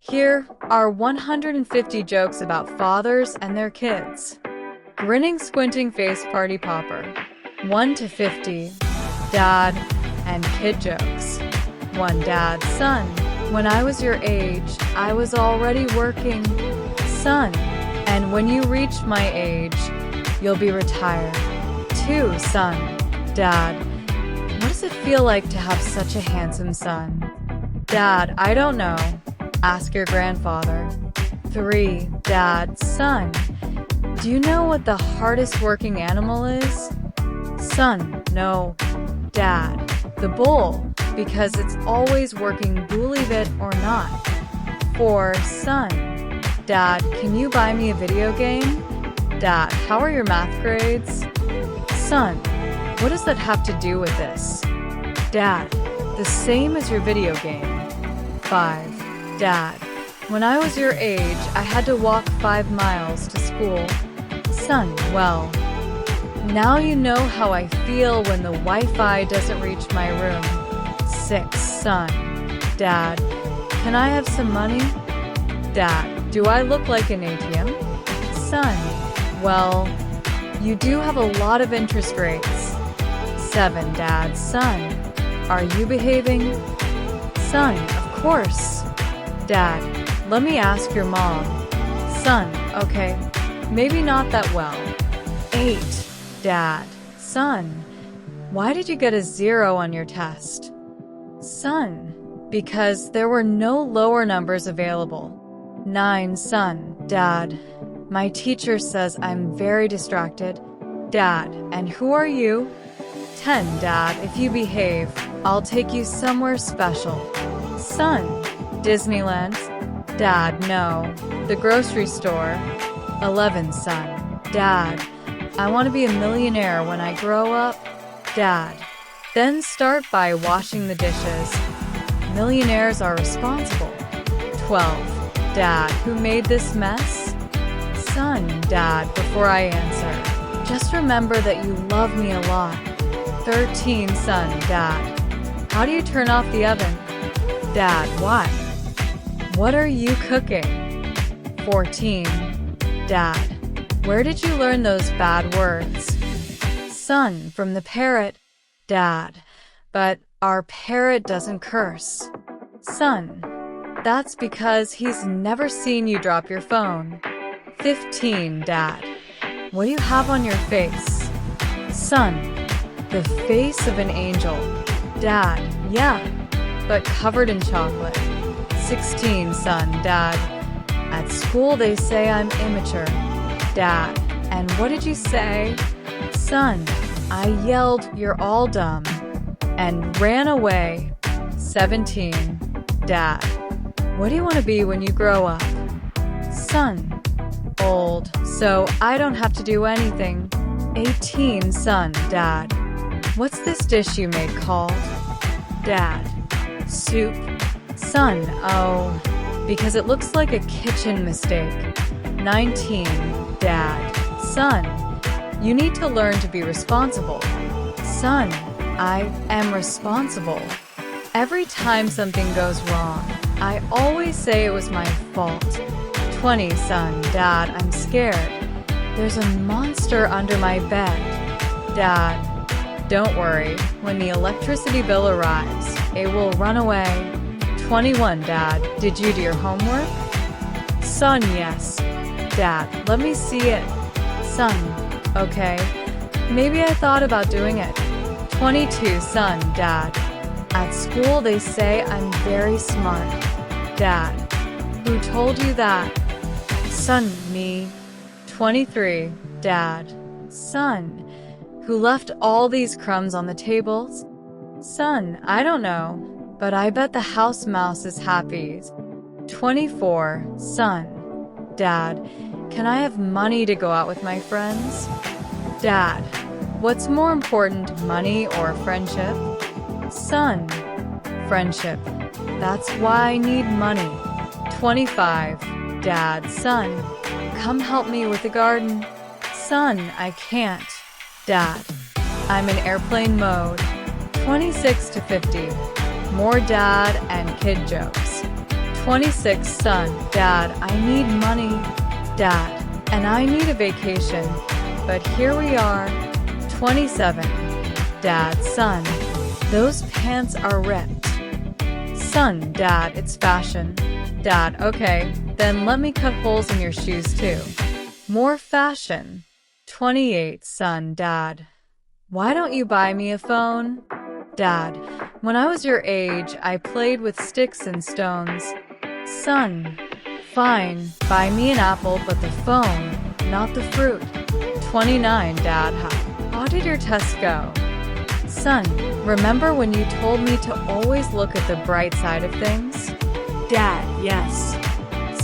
Here are 150 jokes about fathers and their kids. Grinning, squinting face party popper. 1 to 50. Dad and kid jokes. 1. Dad, son. When I was your age, I was already working. Son. And when you reach my age, you'll be retired. 2. Son. Dad. What does it feel like to have such a handsome son? Dad, I don't know. Ask your grandfather. 3. Dad, son. Do you know what the hardest working animal is? Son, no. Dad, the bull, because it's always working, bullieve it or not. 4. Son. Dad, can you buy me a video game? Dad, how are your math grades? Son, what does that have to do with this? Dad, the same as your video game. 5. Dad, when I was your age, I had to walk 5 miles to school. Son, well, now you know how I feel when the Wi-Fi doesn't reach my room. 6. Son. Dad, can I have some money? Dad, do I look like an ATM? Son, well, you do have a lot of interest rates. 7. Dad, son, are you behaving? Son, of course. Dad, let me ask your mom. Son, okay, maybe not that well. 8. Dad, son, why did you get a 0 on your test? Son, because there were no lower numbers available. 9. Son, Dad, my teacher says I'm very distracted. Dad, and who are you? 10. Dad, if you behave, I'll take you somewhere special. Son, Disneyland. Dad, no. The grocery store. 11. Son. Dad, I want to be a millionaire when I grow up. Dad, then start by washing the dishes. Millionaires are responsible. 12. Dad, who made this mess? Son. Dad, before I answer, just remember that you love me a lot. 13. Son. Dad, how do you turn off the oven? Dad, why? What are you cooking? 14. Dad, where did you learn those bad words? Son, from the parrot. Dad, but our parrot doesn't curse. Son, that's because he's never seen you drop your phone. 15. Dad, what do you have on your face? Son, the face of an angel. Dad, yeah, but covered in chocolate. 16. Son. Dad, at school they say I'm immature. Dad, and what did you say? Son, I yelled, you're all dumb, and ran away. 17. Dad, what do you want to be when you grow up? Son, old, so I don't have to do anything. 18. Son. Dad, what's this dish you made called? Dad, soup. Son, oh, because it looks like a kitchen mistake. 19. Dad, son, you need to learn to be responsible. Son, I am responsible. Every time something goes wrong, I always say it was my fault. 20. Son. Dad, I'm scared. There's a monster under my bed. Dad, don't worry. When the electricity bill arrives, it will run away. 21. Dad, did you do your homework? Son, yes. Dad, let me see it. Son, okay. Maybe I thought about doing it. 22. Son. Dad, at school they say I'm very smart. Dad, who told you that? Son, me. 23. Dad, son, who left all these crumbs on the tables? Son, I don't know, but I bet the house mouse is happy. 24. Son. Dad, can I have money to go out with my friends? Dad, what's more important, money or friendship? Son. Friendship. That's why I need money. 25. Dad, son, come help me with the garden. Son, I can't. Dad, I'm in airplane mode. 26 to 50. More dad and kid jokes. 26, son, dad, I need money, dad, and I need a vacation, but here we are. 27, dad, son, those pants are ripped. Son, dad, it's fashion. Dad, okay, then let me cut holes in your shoes too. More fashion. 28, son, dad, why don't you buy me a phone? Dad, when I was your age, I played with sticks and stones. Son, fine, buy me an apple, but the phone, not the fruit. 29, dad, how did your test go? Son, remember when you told me to always look at the bright side of things? Dad, yes.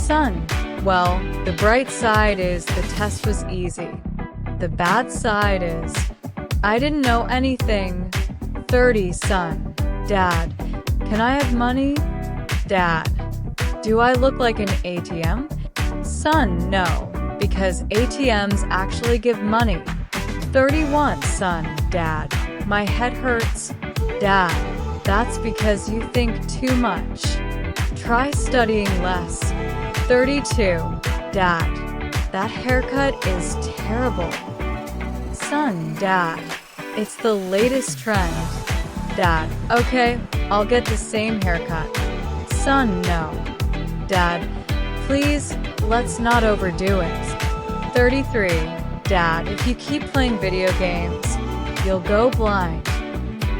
Son, well, the bright side is the test was easy. The bad side is I didn't know anything. 30, son, dad, can I have money? Dad, do I look like an ATM? Son, no, because ATMs actually give money. 31, son, dad, my head hurts. Dad, that's because you think too much. Try studying less. 32, dad, that haircut is terrible. Son, dad, it's the latest trend. Dad, okay, I'll get the same haircut. Son, no. Dad, please, let's not overdo it. 33, dad, if you keep playing video games, you'll go blind.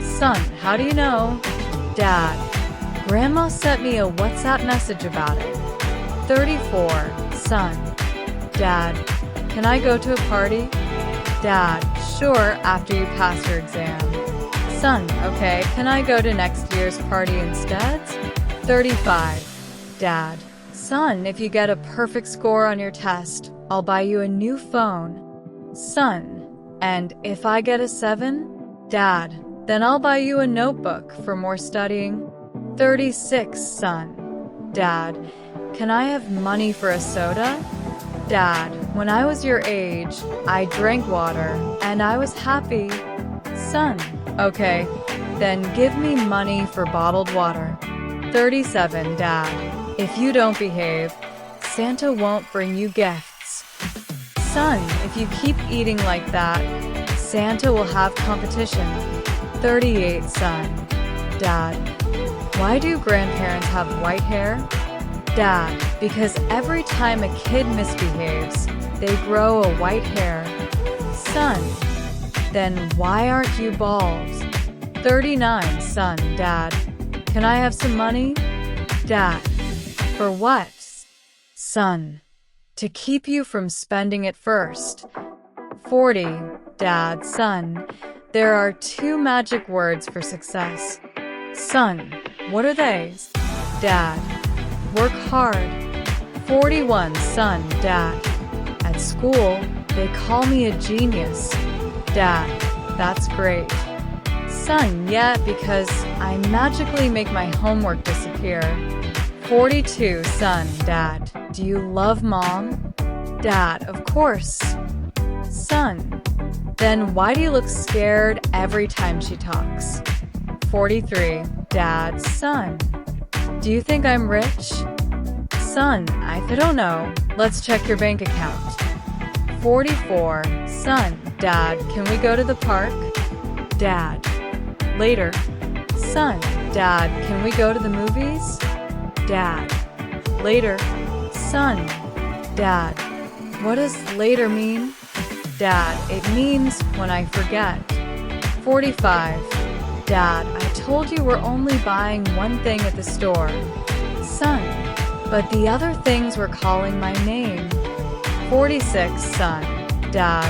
Son, how do you know? Dad, Grandma sent me a WhatsApp message about it. 34, son, dad, can I go to a party? Dad, sure, after you pass your exam. Son, okay, can I go to next year's party instead? 35, dad, son, if you get a perfect score on your test, I'll buy you a new phone. Son, and if I get a 7? Dad, then I'll buy you a notebook for more studying. 36, son, dad, can I have money for a soda? Dad, when I was your age, I drank water, and I was happy. Son, okay, then give me money for bottled water. 37, dad, if you don't behave, Santa won't bring you gifts. Son, if you keep eating like that, Santa will have competition. 38, son, dad, why do grandparents have white hair? Dad, because every time a kid misbehaves, they grow a white hair. Son, then why aren't you bald? 39, son, dad, can I have some money? Dad, for what? Son, to keep you from spending it first. 40, dad, son, there are 2 magic words for success. Son, what are they? Dad, work hard. 41, son, dad, at school, they call me a genius. Dad, that's great. Son, yeah, because I magically make my homework disappear. 42, son, dad, do you love mom? Dad, of course. Son, then why do you look scared every time she talks? 43, dad, son, do you think I'm rich? Son, I don't know. Let's check your bank account. 44, son, dad, can we go to the park? Dad, later. Son, dad, can we go to the movies? Dad, later. Son, dad, what does later mean? Dad, it means when I forget. 45, dad, I told you we're only buying one thing at the store. Son, but the other things were calling my name. 46, son, dad,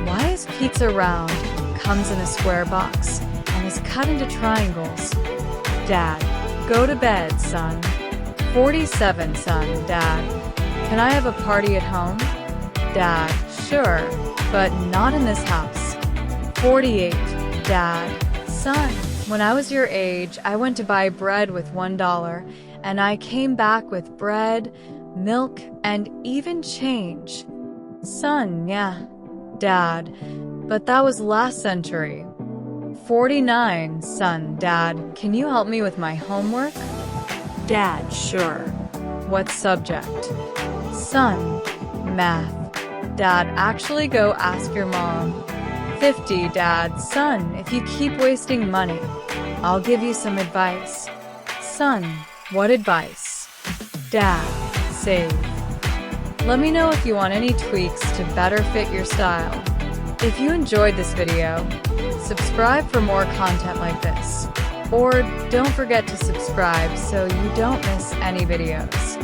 why is pizza round, comes in a square box, and is cut into triangles? Dad, go to bed, son. 47, son, dad, can I have a party at home? Dad, sure, but not in this house. 48, dad, son, when I was your age, I went to buy bread with $1, and I came back with bread, milk, and even change. Son, yeah, dad, but that was last century. 49, son, dad, can you help me with my homework? Dad, sure. What subject? Son, math. Dad, actually go ask your mom. 50, Dad, son, if you keep wasting money, I'll give you some advice. Son, what advice? Dad, save. Let me know if you want any tweaks to better fit your style. If you enjoyed this video, subscribe for more content like this. Or don't forget to subscribe so you don't miss any videos.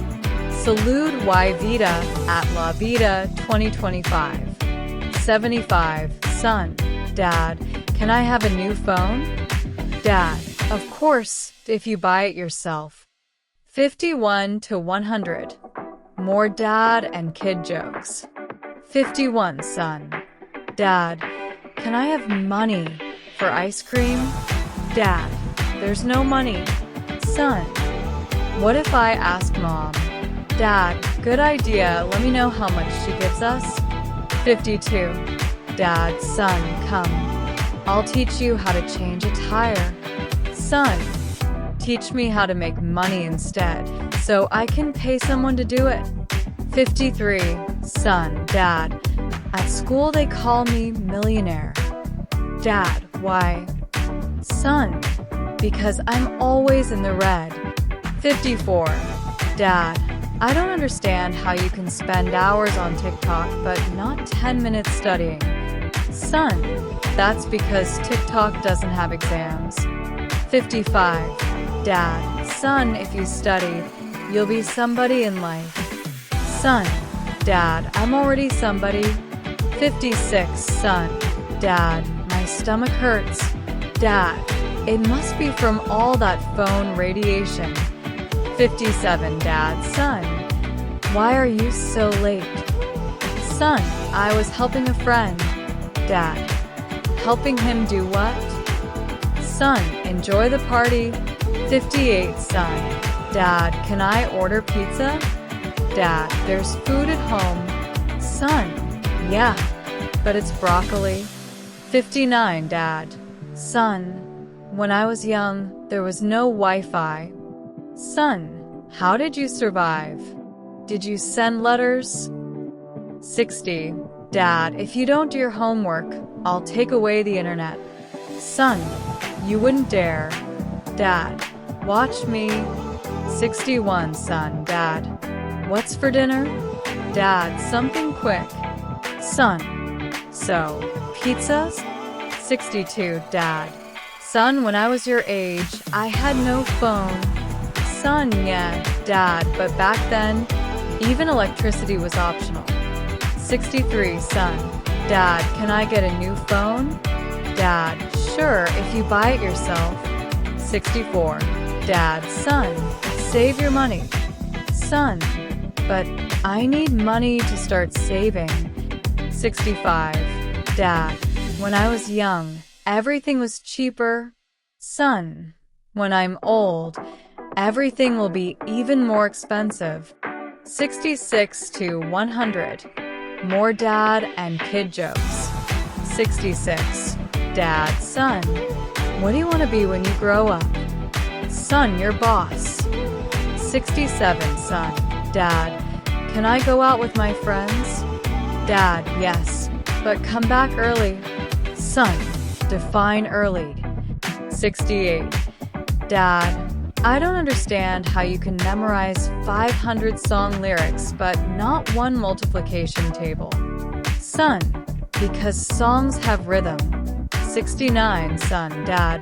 Salud y vida at La Vida 2025. 75. Son, Dad, can I have a new phone? Dad, of course, if you buy it yourself. 51 to 100. More dad and kid jokes. 51. Son, Dad, can I have money for ice cream? Dad, there's no money. Son, what if I ask Mom? Dad, good idea, let me know how much she gives us. 52. Dad, son, come. I'll teach you how to change a tire. Son, teach me how to make money instead, so I can pay someone to do it. 53. Son, Dad, at school they call me millionaire. Dad, why? Son, because I'm always in the red. 54. Dad, I don't understand how you can spend hours on TikTok but not 10 minutes studying. Son, that's because TikTok doesn't have exams. 55. Dad, son, if you study, you'll be somebody in life. Son, Dad, I'm already somebody. 56. Son, Dad, my stomach hurts. Dad, it must be from all that phone radiation. 57. Dad, son, why are you so late? Son, I was helping a friend. Dad, helping him do what? Son, enjoy the party. 58. Son, Dad, can I order pizza? Dad, there's food at home. Son, yeah, but it's broccoli. 59. Dad, son, when I was young, there was no Wi-Fi. Son, how did you survive? Did you send letters? 60. Dad, if you don't do your homework, I'll take away the internet. Son, you wouldn't dare. Dad, watch me. 61. Son, Dad, what's for dinner? Dad, something quick. Son, so, pizzas? 62. Dad, son, when I was your age, I had no phone. Son, yeah, Dad, but back then, even electricity was optional. 63. Son, Dad, can I get a new phone? Dad, sure, if you buy it yourself. 64. Dad, son, save your money. Son, but I need money to start saving. 65. Dad, when I was young, everything was cheaper. Son, when I'm old, everything will be even more expensive. 66 to 100. More dad and kid jokes. 66. Dad, son, what do you want to be when you grow up? Son, your boss. 67. Son, Dad, can I go out with my friends? Dad, yes, but come back early. Son, define early. 68. Dad, I don't understand how you can memorize 500 song lyrics but not one multiplication table. Son, because songs have rhythm. 69. Son, Dad,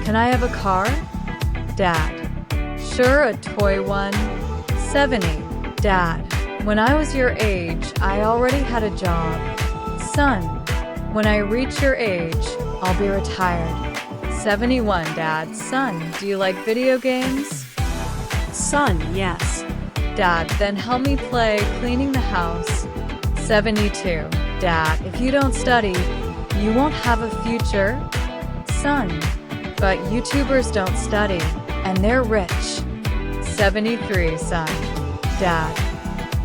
can I have a car? Dad, sure, a toy one. 70. Dad, when I was your age, I already had a job. Son, when I reach your age, I'll be retired. 71. Dad, son, do you like video games? Son, yes. Dad, then help me play cleaning the house. 72. Dad, if you don't study, you won't have a future. Son, but YouTubers don't study, and they're rich. 73. Son, Dad,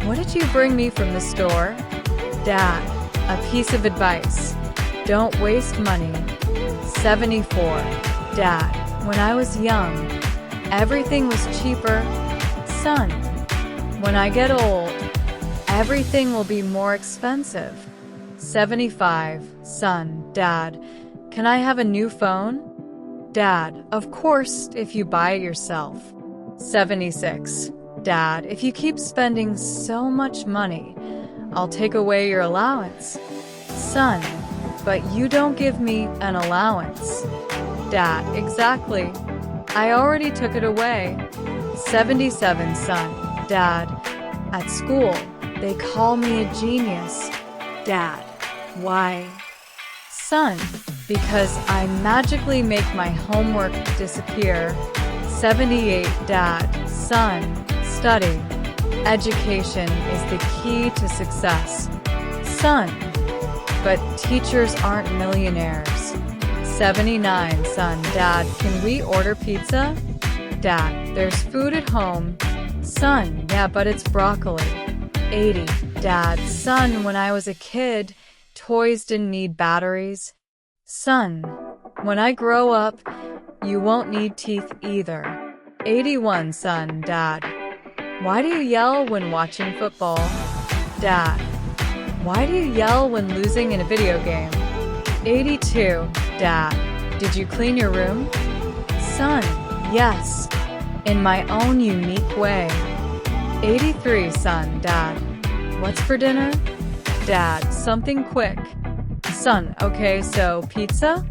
what did you bring me from the store? Dad, a piece of advice. Don't waste money. 74. Dad, when I was young, everything was cheaper. Son, when I get old, everything will be more expensive. 75. Son, Dad, can I have a new phone? Dad, of course, if you buy it yourself. 76. Dad, if you keep spending so much money, I'll take away your allowance. Son, but you don't give me an allowance. Dad, exactly. I already took it away. 77. Son, Dad, at school, they call me a genius. Dad, why? Son, because I magically make my homework disappear. 78. Dad, son, study. Education is the key to success. Son, but teachers aren't millionaires. 79. Son, Dad, can we order pizza? Dad, there's food at home. Son, yeah, but it's broccoli. 80. Dad, son, when I was a kid, toys didn't need batteries. Son, when I grow up, you won't need teeth either. 81. Son, Dad, why do you yell when watching football? Dad, why do you yell when losing in a video game? 82. Dad, did you clean your room? Son, yes, in my own unique way. 83. Son, Dad, what's for dinner? Dad, something quick. Son, okay, so pizza?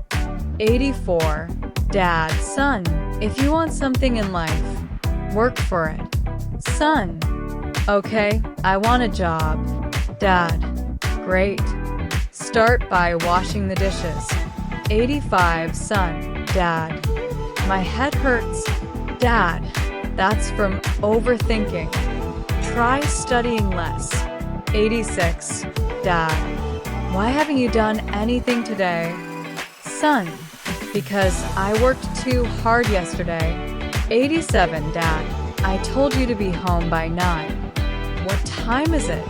84. Dad, son, if you want something in life, work for it. Son, okay, I want a job. Dad, great. Start by washing the dishes. 85. Son, Dad, my head hurts. Dad, that's from overthinking. Try studying less. 86. Dad, why haven't you done anything today? Son, because I worked too hard yesterday. 87. Dad, I told you to be home by 9. What time is it?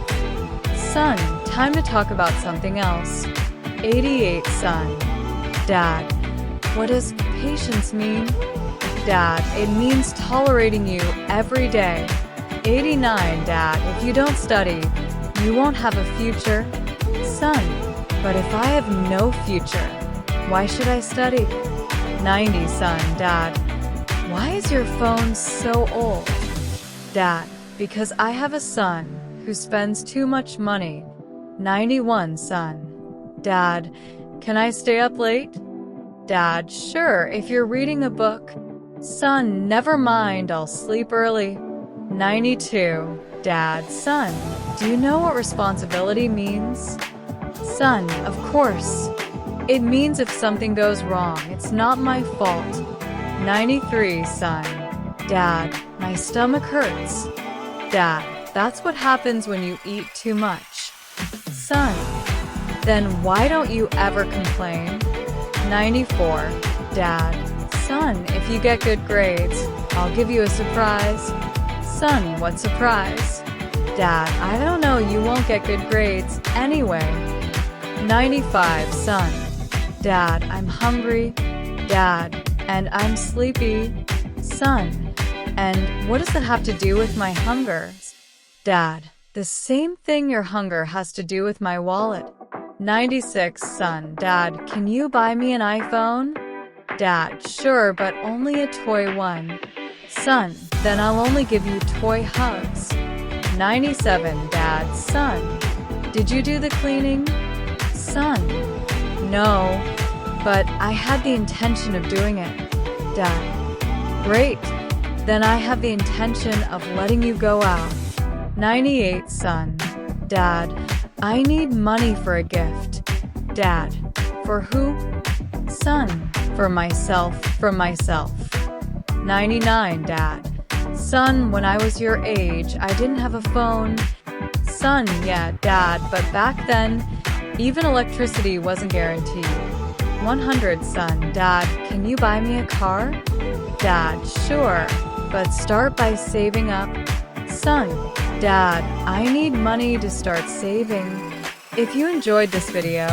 Son, time to talk about something else. 88. Son, Dad, what does patience mean? Dad, it means tolerating you every day. 89. Dad, if you don't study, you won't have a future. Son, but if I have no future, why should I study? 90. Son, Dad, why is your phone so old? Dad, because I have a son who spends too much money. 91. Son, Dad, can I stay up late? Dad, sure, if you're reading a book. Son, never mind, I'll sleep early. 92. Dad, son, do you know what responsibility means? Son, of course. It means if something goes wrong, it's not my fault. 93. Son, Dad, my stomach hurts. Dad, that's what happens when you eat too much. Son, then why don't you ever complain? 94. Dad, son, if you get good grades, I'll give you a surprise. Son, what surprise? Dad, I don't know, you won't get good grades anyway. 95. Son, Dad, I'm hungry. Dad, and I'm sleepy. Son, and what does that have to do with my hunger? Dad, the same thing your hunger has to do with my wallet. 96. Son, Dad, can you buy me an iPhone? Dad, sure, but only a toy one. Son, then I'll only give you toy hugs. 97. Dad, son, did you do the cleaning? Son, no, but I had the intention of doing it. Dad, great, then I have the intention of letting you go out. 98. Son, Dad, I need money for a gift. Dad, for who? Son, for myself, from myself. 99. Dad, son, when I was your age, I didn't have a phone. Son, yeah, Dad, but back then, even electricity wasn't guaranteed. 100. Son, Dad, can you buy me a car? Dad, sure, but start by saving up. Son, Dad, I need money to start saving. If you enjoyed this video,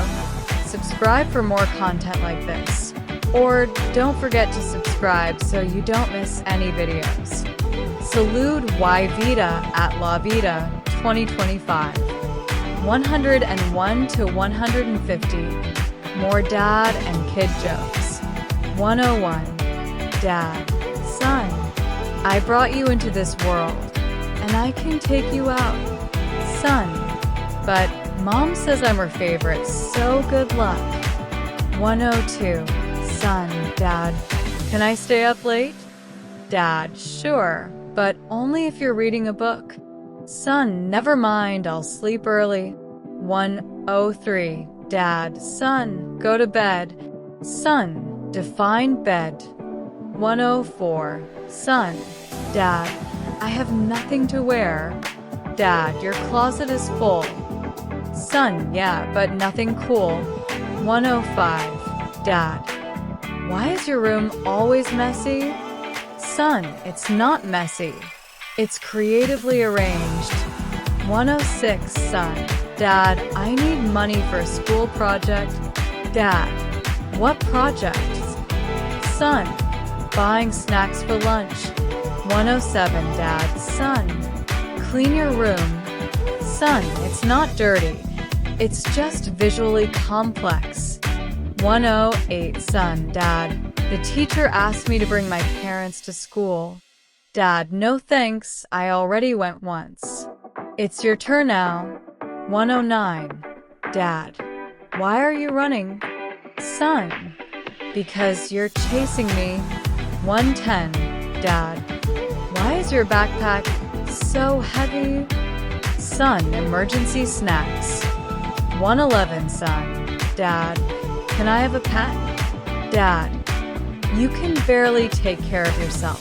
subscribe for more content like this. Or don't forget to subscribe so you don't miss any videos. Salud y vida at La Vida 2025. 101 to 150. More dad and kid jokes. 101. Dad, son, I brought you into this world, and I can take you out. Son, but mom says I'm her favorite, so good luck. 102. Son, Dad, can I stay up late? Dad, sure, but only if you're reading a book. Son, never mind, I'll sleep early. 103. Dad, son, go to bed. Son, define bed. 104. Son, Dad, I have nothing to wear. Dad, your closet is full. Son, yeah, but nothing cool. 105. Dad, why is your room always messy? Son, it's not messy. It's creatively arranged. 106. Son, Dad, I need money for a school project. Dad, what project? Son, buying snacks for lunch. 107. Dad, son, clean your room. Son, it's not dirty. It's just visually complex. 108. Son, Dad, the teacher asked me to bring my parents to school. Dad, no thanks, I already went once. It's your turn now. 109. Dad, why are you running? Son, because you're chasing me. 110. Dad, why is your backpack so heavy? Son, emergency snacks. 111. Son, Dad, can I have a pet? Dad, you can barely take care of yourself.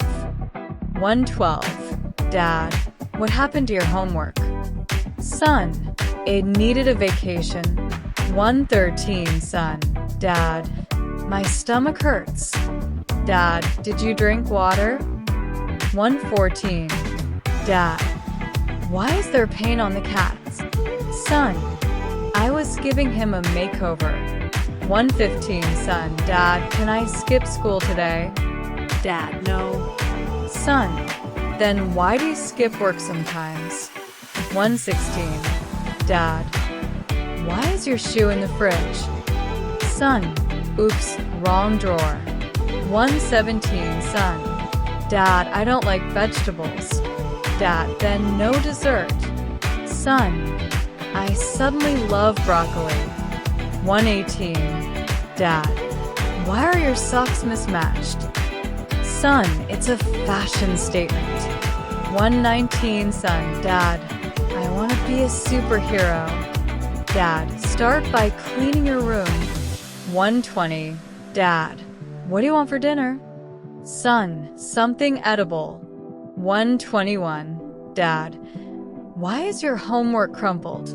112. Dad, what happened to your homework? Son, it needed a vacation. 113. Son, Dad, my stomach hurts. Dad, did you drink water? 114. Dad, why is there paint on the cat? Son, I was giving him a makeover. 115. Son, Dad, can I skip school today? Dad, no. Son, then why do you skip work sometimes? 116. Dad, why is your shoe in the fridge? Son, oops, wrong drawer. 117. Son, Dad, I don't like vegetables. Dad, then no dessert. Son, I suddenly love broccoli. 118. Dad, why are your socks mismatched? Son, it's a fashion statement. 119. Son, Dad, I want to be a superhero. Dad, start by cleaning your room. 120. Dad, what do you want for dinner? Son, something edible. 121. Dad, why is your homework crumpled?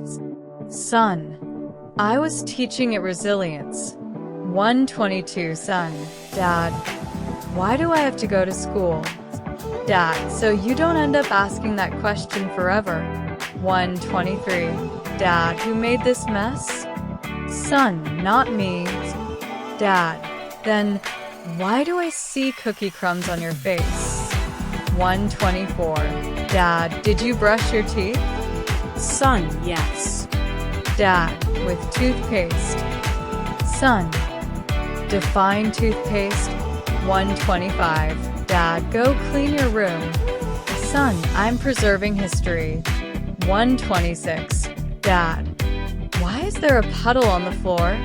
Son, I was teaching it resilience. 122. Son, Dad, why do I have to go to school? Dad, so you don't end up asking that question forever. 123. Dad, who made this mess? Son, not me. Dad, then why do I see cookie crumbs on your face? 124. Dad, did you brush your teeth? Son, yes. Dad, with toothpaste. Son, define toothpaste. 125. Dad, go clean your room. Son, I'm preserving history. 126. Dad, why is there a puddle on the floor?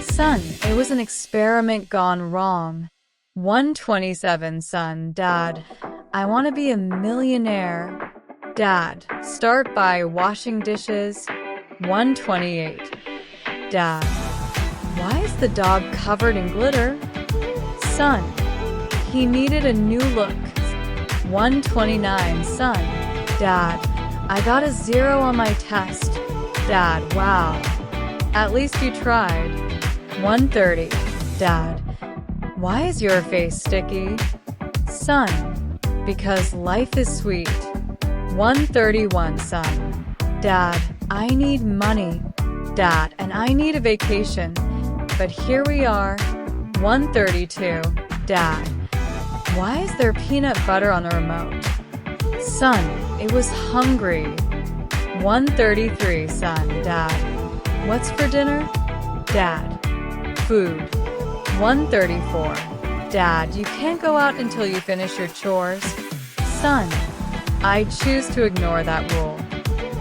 Son, it was an experiment gone wrong. 127. Son, Dad, I want to be a millionaire. Dad, start by washing dishes. 128. Dad, why is the dog covered in glitter? Son, he needed a new look. 129. Son, Dad, I got a 0 on my test. Dad, wow. At least you tried. 130. Dad, why is your face sticky? Son, because life is sweet. 131. Son, Dad, I need money. Dad, and I need a vacation. But here we are. 132. Dad, why is there peanut butter on the remote? Son, it was hungry. 133. Son, Dad, what's for dinner? Dad, food. 134. Dad, you can't go out until you finish your chores. Son, I choose to ignore that rule.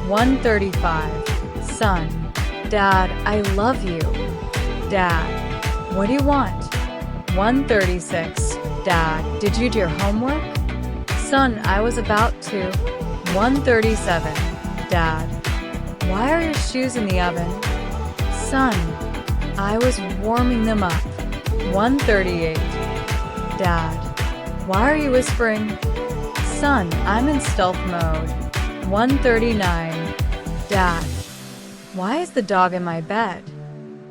135. Son, Dad, I love you. Dad, what do you want? 136. Dad, did you do your homework? Son, I was about to. 137. Dad, why are your shoes in the oven? Son, I was warming them up. 138. Dad, why are you whispering? Son, I'm in stealth mode. 139. Dad, why is the dog in my bed?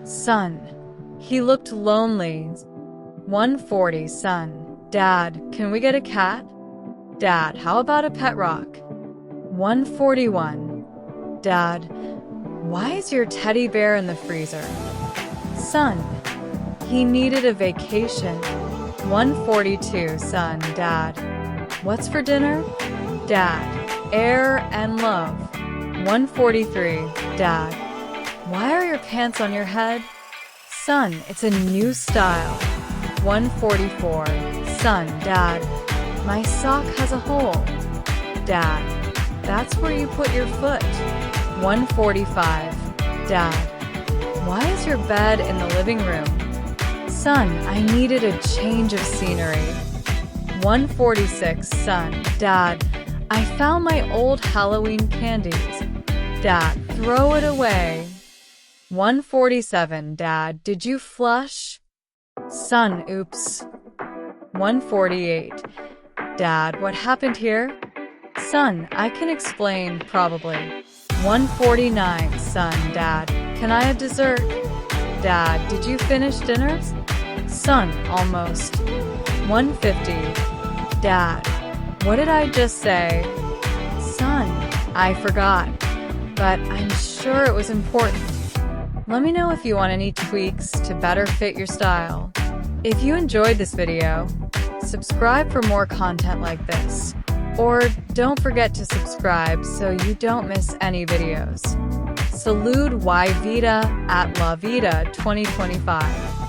Son, he looked lonely. 140. Son, Dad, can we get a cat? Dad, how about a pet rock? 141. Dad, why is your teddy bear in the freezer? Son, he needed a vacation. 142. Son, Dad, what's for dinner? Dad, air and love. 143. Dad, why are your pants on your head? Son, it's a new style. 144. Son, Dad, my sock has a hole. Dad, that's where you put your foot. 145. Dad, why is your bed in the living room? Son, I needed a change of scenery. 146. Son, Dad, I found my old Halloween candies. Dad, throw it away. 147. Dad, did you flush? Son, oops. 148. Dad, what happened here? Son, I can explain, probably. 149. Son, Dad, can I have dessert? Dad, did you finish dinner? Son, almost. 150. Dad, what did I just say? Son, I forgot, but I'm sure it was important. Let me know if you want any tweaks to better fit your style. If you enjoyed this video, subscribe for more content like this. Or don't forget to subscribe so you don't miss any videos. Salud y vida at La Vida 2025.